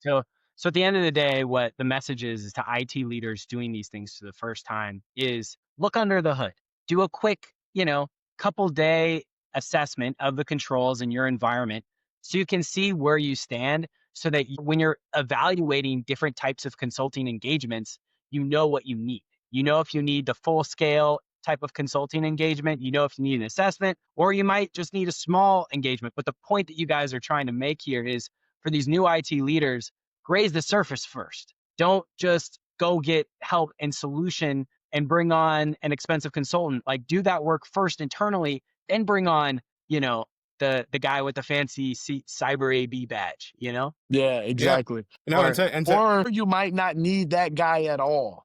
So, so at the end of the day, what the message is to IT leaders doing these things for the first time is look under the hood, do a quick, couple day assessment of the controls in your environment so you can see where you stand so that when you're evaluating different types of consulting engagements, you know what you need. You know if you need the full scale type of consulting engagement, you know if you need an assessment, or you might just need a small engagement. But the point that you guys are trying to make here is for these new IT leaders, graze the surface first. Don't just go get help and solution and bring on an expensive consultant. Like do that work first internally, then bring on, the guy with the fancy cyber AB badge. Yeah, Yeah. exactly. No, Or and to Or you might not need that guy at all.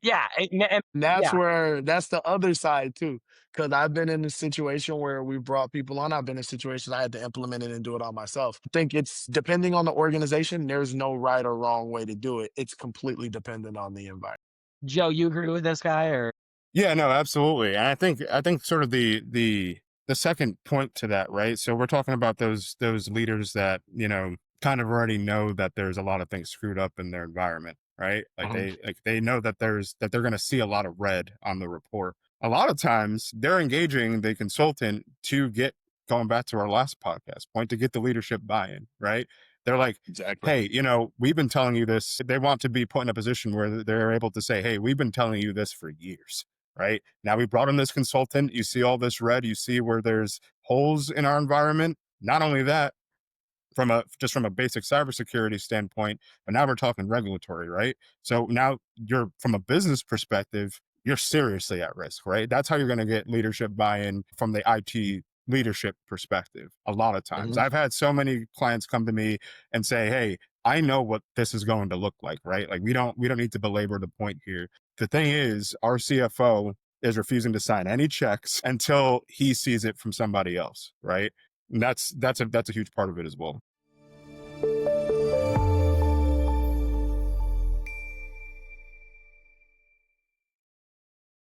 yeah, And that's yeah, where that's the other side too. Cause I've been in a situation where we brought people on. I've been in situations I had to implement it and do it all myself. I think it's depending on the organization, there's no right or wrong way to do it. It's completely dependent on the environment. Joe, you agree with this guy or Yeah, no, absolutely. And I think sort of the second point to that, right? So we're talking about those leaders that, kind of already know that there's a lot of things screwed up in their environment, right? Like Mhm. they know that they're going to see a lot of red on the report. A lot of times they're engaging the consultant to get, going back to our last podcast point, to get the leadership buy-in, right? They're like, Exactly. hey, we've been telling you this. They want to be put in a position where they're able to say, hey, we've been telling you this for years, right? Now we brought in this consultant. You see all this red. You see where there's holes in our environment. Not only that, from a basic cybersecurity standpoint, but now we're talking regulatory, right? So now you're, from a business perspective, you're seriously at risk, right? That's how you're going to get leadership buy-in from the IT leadership perspective. A lot of times Mhm. I've had so many clients come to me and say, hey, I know what this is going to look like, right? Like we don't need to belabor the point here. The thing is, our CFO is refusing to sign any checks until he sees it from somebody else, right? And that's a huge part of it as well.